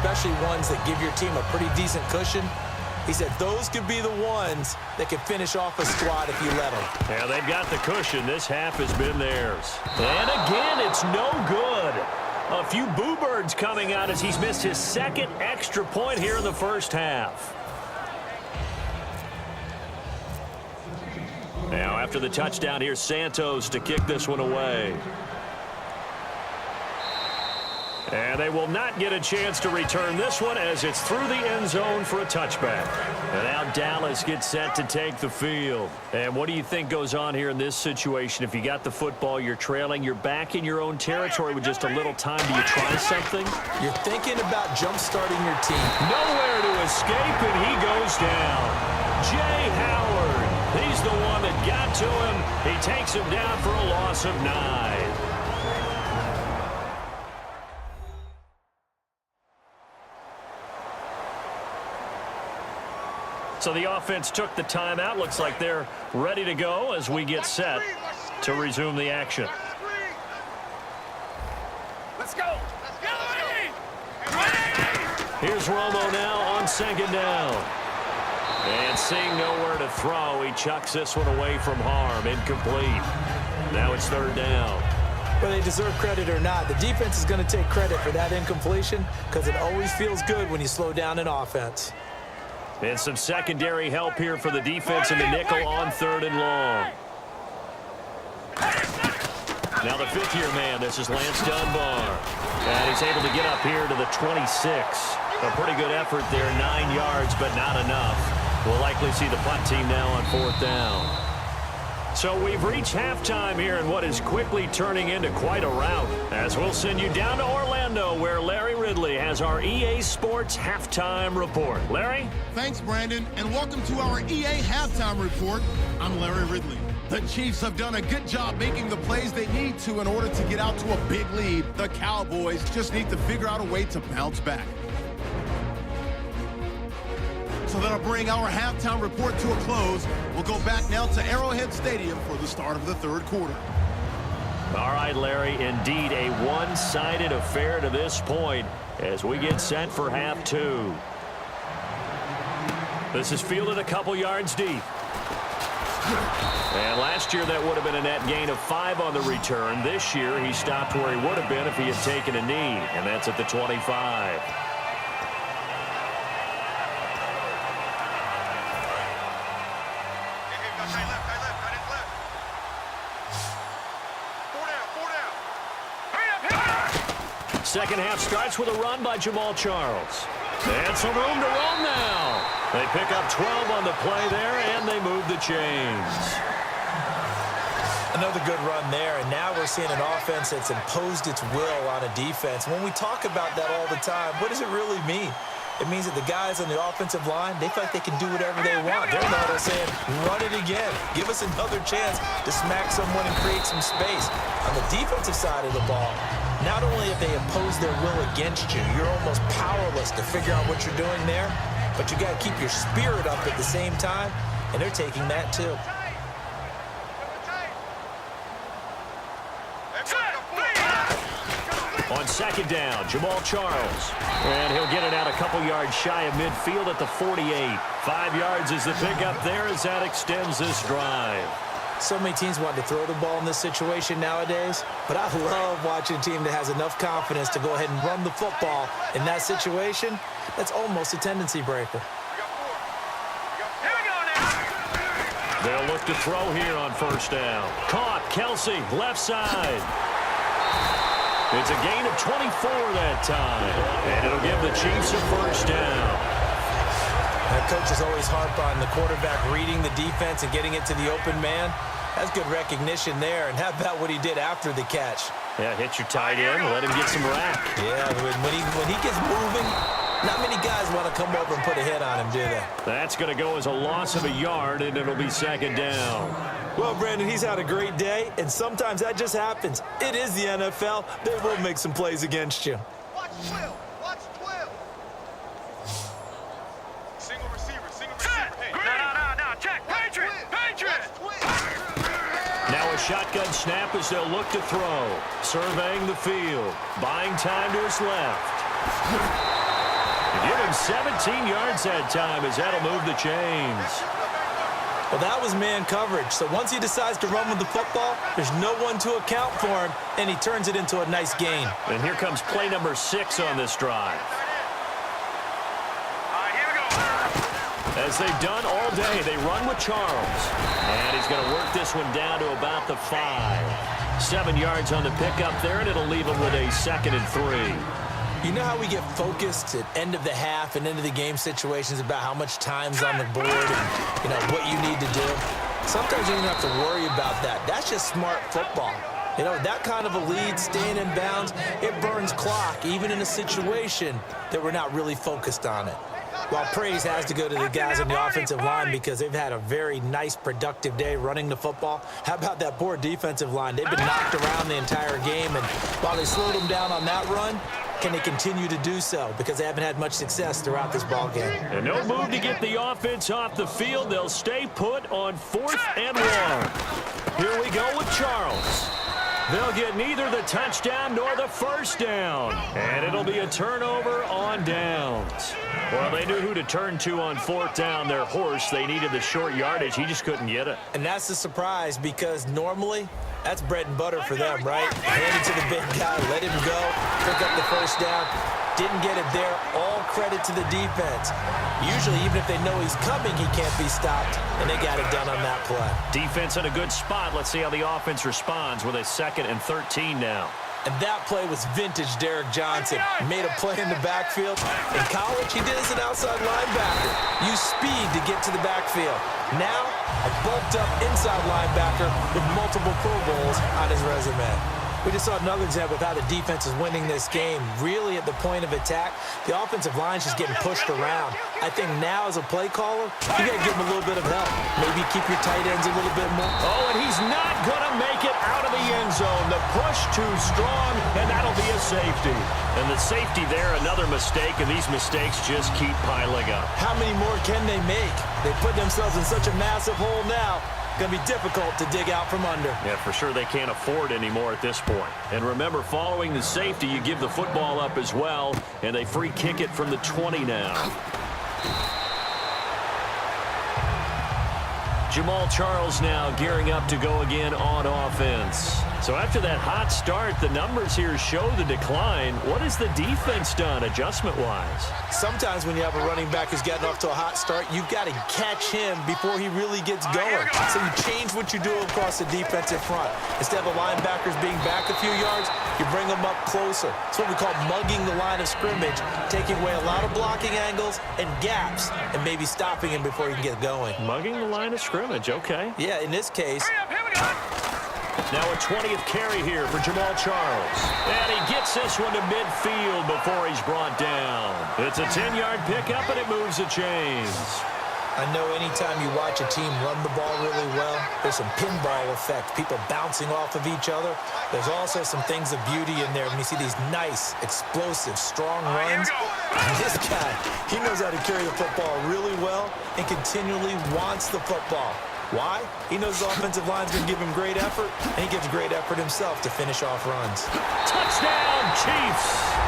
especially ones that give your team a pretty decent cushion. He said those could be the ones that could finish off a squad if you let them. Yeah, they've got the cushion. This half has been theirs. And again, it's no good. A few boo birds coming out as he's missed his second extra point here in the first half. Now, after the touchdown, here's Santos to kick this one away. And they will not get a chance to return this one as it's through the end zone for a touchback. And now Dallas gets set to take the field. And what do you think goes on here in this situation? If you got the football, you're trailing, you're back in your own territory with just a little time. Do you try something? You're thinking about jump-starting your team. Nowhere to escape, and he goes down. Jay Howard. He's the one that got to him. He takes him down for a loss of 9. So the offense took the timeout. Looks like they're ready to go as we get set to resume the action. Let's go. Here's Romo now on second down. And seeing nowhere to throw, he chucks this one away from harm. Incomplete. Now it's third down. Whether they deserve credit or not, the defense is going to take credit for that incompletion because it always feels good when you slow down an offense. And some secondary help here for the defense in the nickel on third and long. Now the fifth-year man, this is Lance Dunbar. And he's able to get up here to the 26. A pretty good effort there, 9 yards, but not enough. We'll likely see the punt team now on fourth down. So we've reached halftime here in what is quickly turning into quite a rout, as we'll send you down to Orlando where Larry Ridley has our EA Sports Halftime Report. Larry? Thanks, Brandon, and welcome to our EA Halftime Report. I'm Larry Ridley. The Chiefs have done a good job making the plays they need to in order to get out to a big lead. The Cowboys just need to figure out a way to bounce back. So that'll bring our halftime report to a close. We'll go back now to Arrowhead Stadium for the start of the third quarter. All right, Larry, indeed a one-sided affair to this point as we get set for half two. This is fielded a couple yards deep. And last year that would have been a net gain of 5 on the return. This year he stopped where he would have been if he had taken a knee, and that's at the 25. Second half starts with a run by Jamal Charles. And some room to roam now. They pick up 12 on the play there, and they move the chains. Another good run there, and now we're seeing an offense that's imposed its will on a defense. When we talk about that all the time, what does it really mean? It means that the guys on the offensive line, they feel like they can do whatever they want. They're not saying, run it again. Give us another chance to smack someone and create some space. On the defensive side of the ball, not only have they imposed their will against you, you're almost powerless to figure out what you're doing there, but you got to keep your spirit up at the same time, and they're taking that too. On second down, Jamal Charles. And he'll get it out a couple yards shy of midfield at the 48. 5 yards is the pickup there as that extends this drive. So many teams want to throw the ball in this situation nowadays, but I love watching a team that has enough confidence to go ahead and run the football in that situation. That's almost a tendency breaker. They'll look to throw here on first down. Caught, Kelsey, left side. It's a gain of 24 that time, and it'll give the Chiefs a first down. That coaches always harp on the quarterback reading the defense and getting it to the open man. That's good recognition there. And how about what he did after the catch? Yeah, hit your tight end, let him get some rack. Yeah, when he gets moving, not many guys want to come over and put a hit on him, do they? That's going to go as a loss of a yard, and it'll be second down. Well, Brandon, he's had a great day, and sometimes that just happens. It is the NFL. They will make some plays against you. Watch 12. Watch 12. Single receiver. Hey, no. Check. Patriot. Now a shotgun snap as they'll look to throw. Surveying the field. Buying time to his left. 17 yards that time as that'll move the chains. Well, that was man coverage. So once he decides to run with the football, there's no one to account for him, and he turns it into a nice gain. And here comes play number 6 on this drive. Here we go. As they've done all day, they run with Charles. And he's going to work this one down to about the 5. 7 yards on the pickup there, and it'll leave him with a 2nd and 3. You know how we get focused at end of the half and end of the game situations about how much time's on the board and, what you need to do? Sometimes you don't have to worry about that. That's just smart football. That kind of a lead, staying in bounds, it burns clock, even in a situation that we're not really focused on it. While praise has to go to the guys on the offensive line because they've had a very nice, productive day running the football. How about that poor defensive line? They've been knocked around the entire game, and while they slowed them down on that run, can they continue to do so? Because they haven't had much success throughout this ball game. And no move to get the offense off the field. They'll stay put on 4th and 1. Here we go with Charles. They'll get neither the touchdown nor the first down. And it'll be a turnover on downs. Well, they knew who to turn to on 4th down. Their horse, they needed the short yardage. He just couldn't get it. And that's the surprise because normally that's bread and butter for them, right? Hand it to the big guy, let him go, pick up the first down. Didn't get it there. All credit to the defense. Usually, even if they know he's coming, he can't be stopped, and they got it done on that play. Defense in a good spot. Let's see how the offense responds with a 2nd and 13 now. And that play was vintage Derek Johnson. He made a play in the backfield. In college, he did as an outside linebacker. Use speed to get to the backfield. Now, a bulked-up inside linebacker with multiple Pro Bowls on his resume. We just saw another example of how the defense is winning this game. Really, at the point of attack, the offensive line's just getting pushed around. I think now, as a play caller, you got to give him a little bit of help. Maybe keep your tight ends a little bit more. Oh, and he's not going to make it out of the end zone. The push too strong, and that'll be a safety. And the safety there, another mistake, and these mistakes just keep piling up. How many more can they make? They put themselves in such a massive hole now. Going to be difficult to dig out from under. Yeah, for sure they can't afford anymore at this point. And remember, following the safety, you give the football up as well, and they free kick it from the 20 now. Jamal Charles now gearing up to go again on offense. So after that hot start, the numbers here show the decline. What has the defense done adjustment-wise? Sometimes when you have a running back who's gotten off to a hot start, you've got to catch him before he really gets going. So you change what you do across the defensive front. Instead of the linebackers being back a few yards, you bring them up closer. It's what we call mugging the line of scrimmage, taking away a lot of blocking angles and gaps and maybe stopping him before he can get going. Mugging the line of scrimmage, okay. Yeah, in this case. Here we go. Now a 20th carry here for Jamal Charles. And he gets this one to midfield before he's brought down. It's a 10-yard pickup, and it moves the chains. I know anytime you watch a team run the ball really well, there's some pinball effect, people bouncing off of each other. There's also some things of beauty in there when you see these nice, explosive, strong runs. This guy, he knows how to carry the football really well and continually wants the football. Why? He knows his offensive line's going to give him great effort, and he gives great effort himself to finish off runs. Touchdown, Chiefs!